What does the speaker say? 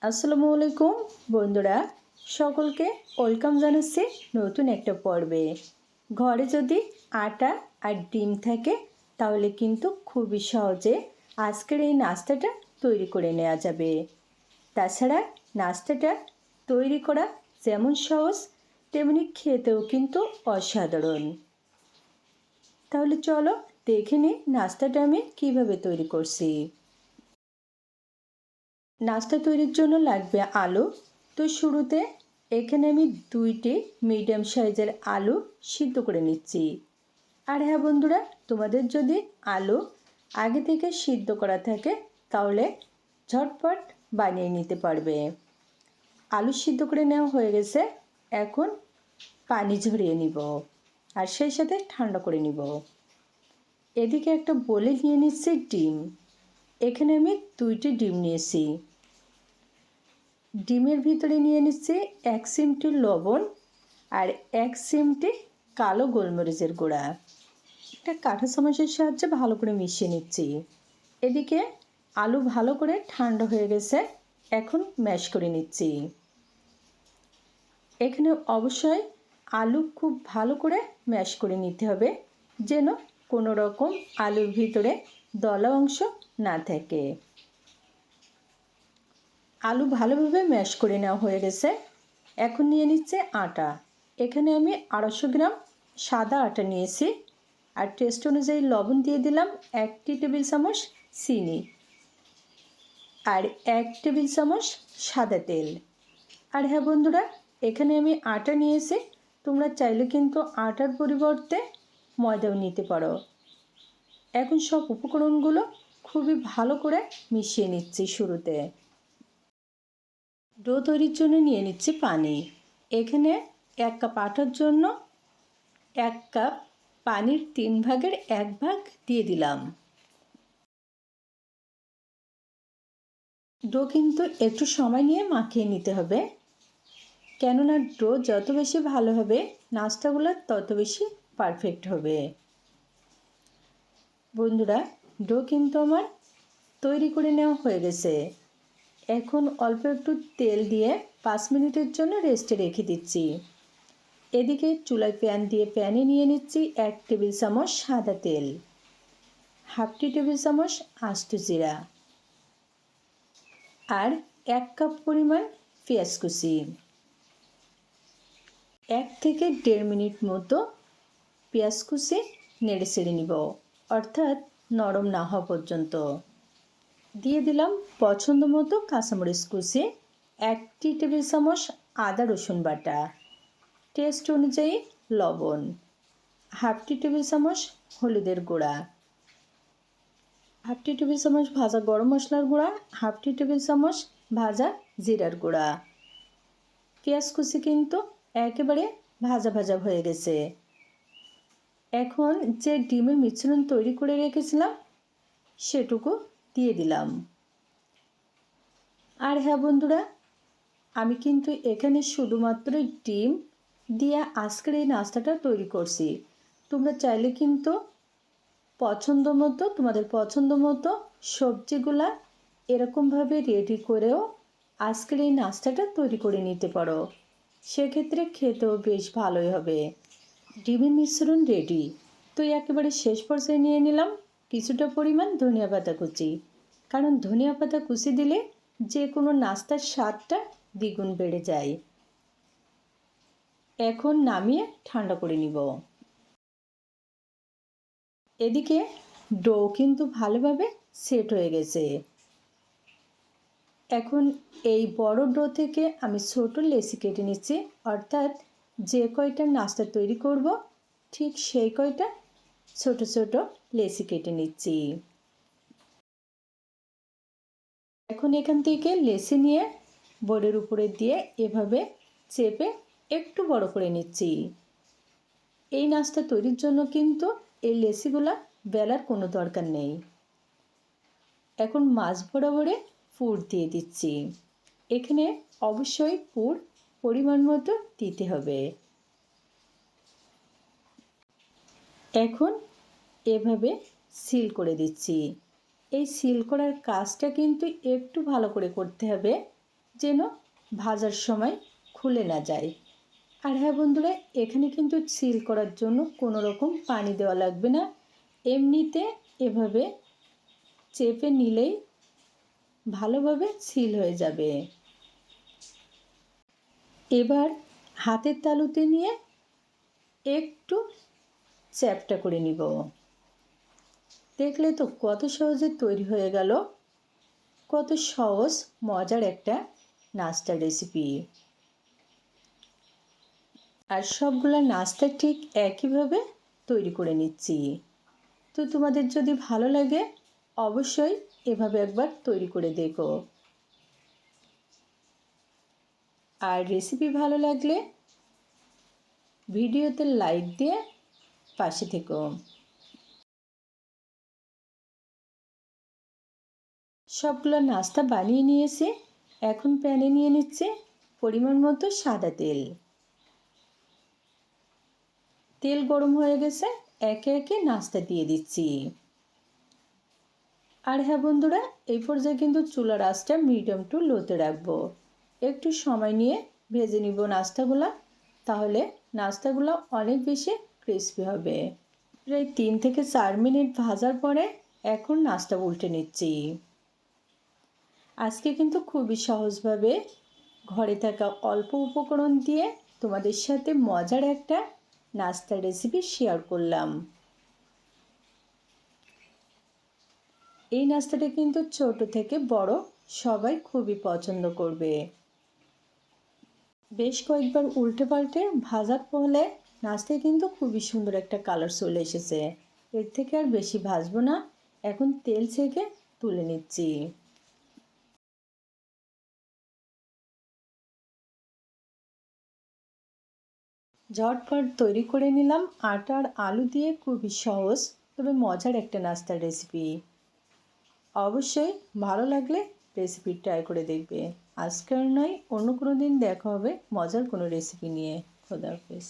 আসসালামু আলাইকুম বন্ধুরা, সকলকে ওয়েলকাম জানাচ্ছি নতুন একটা পর্বে। ঘরে যদি আটা আর ডিম থাকে তাহলে কিন্তু খুবই সহজে আজকের এই নাস্তাটা তৈরি করে নেওয়া যাবে। তাছাড়া নাস্তাটা তৈরি করা যেমন সহজ তেমনি খেতেও কিন্তু অসাধারণ। তাহলে চলো দেখে নিই নাস্তাটা আমি কিভাবে তৈরি করছি। নাস্তা তৈরির জন্য লাগবে আলু। তো শুরুতে এখানে আমি 2টি মিডিয়াম সাইজের আলু সিদ্ধ করে নিচ্ছি। আর হ্যাঁ বন্ধুরা, তোমাদের যদি আলু আগে থেকে সিদ্ধ করা থাকে তাহলে ঝটপট বানিয়ে নিতে পারবে। আলু সিদ্ধ করে নেওয়া হয়ে গেছে, এখন পানি ঝরিয়ে নিব আর সেই সাথে ঠান্ডা করে নিব। এদিকে একটা বলে নিয়ে নিচ্ছি ডিম। এখানে আমি 2টি ডিম নিয়েছি। ডিমের ভিতরে নিয়ে নিচ্ছি 1 চিমটি লবণ আর 1 চিমটি কালো গোলমরিচের গুঁড়া। একটা কাঁটা চামচের সাহায্যে ভালো করে মিশিয়ে নিচ্ছি। এদিকে আলু ভালো করে ঠান্ডা হয়ে গেছে, এখন ম্যাশ করে নিচ্ছি। এখানে অবশ্যই আলু খুব ভালো করে ম্যাশ করে নিতে হবে, যেন কোনো রকম আলুর ভিতরে দলা অংশ না থাকে। আলু ভালোভাবে ম্যাশ করে নেওয়া হয়ে গেছে, এখন নিয়ে নিচ্ছে আটা। এখানে আমি 250 গ্রাম সাদা আটা নিয়েছি আর টেস্ট অনুযায়ী লবণ দিয়ে দিলাম, 1 টেবিল চামচ চিনি আর 1 টেবিল চামচ সাদা তেল। আর হ্যাঁ বন্ধুরা, এখানে আমি আটা নিয়েছি, তোমরা চাইলে কিন্তু আটার পরিবর্তে ময়দাও নিতে পারো। এখন সব উপকরণগুলো খুবই ভালো করে মিশিয়ে নিচ্ছি। শুরুতে ডো তৈরির জন্য নিয়ে নিচ্ছি পানি। এখানে 1 কাপ আটার জন্য 1 কাপ পানির 3 ভাগের 1 ভাগ দিয়ে দিলাম। ডো কিন্তু একটু সময় নিয়ে মাখিয়ে নিতে হবে, কেননা ডো যত বেশি ভালো হবে নাস্তাগুলো তত বেশি পারফেক্ট হবে। বন্ধুরা, ডো কিন্তু আমার তৈরি করে নেওয়া হয়ে গেছে। এখন অল্প একটু তেল দিয়ে 5 মিনিটের জন্য রেস্টে রেখে দিচ্ছি। এদিকে চুলায় প্যান দিয়ে প্যানে নিয়ে নিচ্ছি 1 টেবিল চামচ সাদা তেল, হাফ টেবিল চামচ আস্ত জিরা আর 1 কাপ পরিমাণ পেঁয়াজ কুচি। 1 থেকে 1.5 মিনিট মতো পেঁয়াজ কুচি নেড়ে চেড়ে নিব, অর্থাৎ নরম না হওয়া পর্যন্ত। দিয়ে দিলাম পছন্দ মতো কাঁচামরিচ কুচি, 1 টেবিল চামচ আদা রসুন বাটা, টেস্ট অনুযায়ী লবণ, হাফ টেবিল চামচ হলুদের গুঁড়া, হাফ টেবিল চামচ ভাজা গরম মশলার গুঁড়া, হাফ টেবিল চামচ ভাজা জিরার গুঁড়া। পেঁয়াজ কুচি কিন্তু একেবারে ভাজা ভাজা হয়ে গেছে। এখন যে ডিমের মিশ্রণ তৈরি করে রেখেছিলাম সেটুকু দিয়ে দিলাম। আর হ্যাঁ বন্ধুরা, আমি কিন্তু এখানে শুধুমাত্র ডিম দিয়ে আজকের এই নাস্তাটা তৈরি করছি। তোমরা চাইলে কিন্তু তোমাদের পছন্দ মতো সবজিগুলা এরকমভাবে রেডি করেও আজকের এই নাস্তাটা তৈরি করে নিতে পারো। সেক্ষেত্রে খেতেও বেশ ভালোই হবে। ডিমের মিশ্রণ রেডি। তো একেবারে শেষ পর্যায়ে নিয়ে নিলাম কিছুটা পরিমাণ ধনিয়া পাতা কুচি, কারণ ধনিয়া পাতা কুচি দিলে যে কোনো নাস্তার স্বাদটা দ্বিগুণ বেড়ে যায়। এখন নামিয়ে ঠান্ডা করে নিব। এদিকে ডো কিন্তু ভালোভাবে সেট হয়ে গেছে। এখন এই বড় ডো থেকে আমি ছোট লেচি কেটে নিচ্ছি, অর্থাৎ যে কয়টা নাস্তা তৈরি করব ঠিক সেই কয়টা ছোট ছোট লেচি কেটে নিচ্ছি। এখন এখান থেকে লেচি নিয়ে বোর্ডের উপরে দিয়ে এভাবে চেপে একটু বড় করে নিচ্ছি। এই নাস্তা তৈরির জন্য কিন্তু এই লেচিগুলা বেলার কোনো দরকার নেই। এখন মাছ বরাবরে পুর দিয়ে দিচ্ছি। এখানে অবশ্যই পুর পরিমাণ মতো দিতে হবে। এখন এভাবে সিল করে দিচ্ছি। এই সিল করার কাজটা কিন্তু একটু ভালো করে করতে হবে, যেন ভাজার সময় খুলে না যায়। আর হ্যাঁ বন্ধুরা, এখানে কিন্তু সিল করার জন্য কোনো রকম পানি দেওয়া লাগবে না, এমনিতে এভাবে চেপে নিলেই ভালোভাবে সিল হয়ে যাবে। এবার হাতের তালুতে নিয়ে একটু চ্যাপ্টা করে নিব। দেখলে তো কত সহজে তৈরি হয়ে গেল, কত সহজ মজার একটা নাস্তার রেসিপি। আর সবগুলো নাস্তা ঠিক একইভাবে তৈরি করে নিচ্ছি। তো তোমাদের যদি ভালো লাগে অবশ্যই এভাবে একবার তৈরি করে দেখো। আর রেসিপি ভালো লাগলে ভিডিওতে লাইক দিয়ে পাশে থেকো। সবগুলো নাস্তা বানিয়ে নিয়েছি। এখন প্যানে নিয়ে নিচ্ছে পরিমাণ মতো সাদা তেল। তেল গরম হয়ে গেছে, একে একে নাস্তা দিয়ে দিচ্ছি। আর হ্যাঁ বন্ধুরা, এই পর্যায়ে কিন্তু চুলার আঁচটা মিডিয়াম টু লোতে রাখবো। একটু সময় নিয়ে ভেজে নিব নাস্তাগুলো, তাহলে নাস্তাগুলো অনেক বেশি ক্রিস্পি হবে। প্রায় 3 থেকে 4 মিনিট ভাজার পরে এখন নাস্তা উল্টে নিচ্ছি। আজকে কিন্তু খুবই সহজভাবে ঘরে থাকা অল্প উপকরণ দিয়ে তোমাদের সাথে মজার একটা নাস্তার রেসিপি শেয়ার করলাম। এই নাস্তাটা কিন্তু ছোট থেকে বড় সবাই খুবই পছন্দ করবে। বেশ কয়েকবার উল্টে পাল্টে ভাজার ফলে নাস্তায় কিন্তু খুবই সুন্দর একটা কালার চলে এসেছে। এর থেকে আর বেশি ভাজবো না, এখন তেল ছেঁকে তুলে নিচ্ছি। ঝটপট তৈরি করে নিলাম আটা আর আলু দিয়ে খুবই সহজ তবে মজার একটা নাস্তার রেসিপি। অবশ্যই ভালো লাগলে রেসিপি ট্রাই করে দেখবে। আজকের নয় অন্য কোনো দিন দেখা হবে মজার কোনো রেসিপি নিয়ে। খোদা হাফেজ।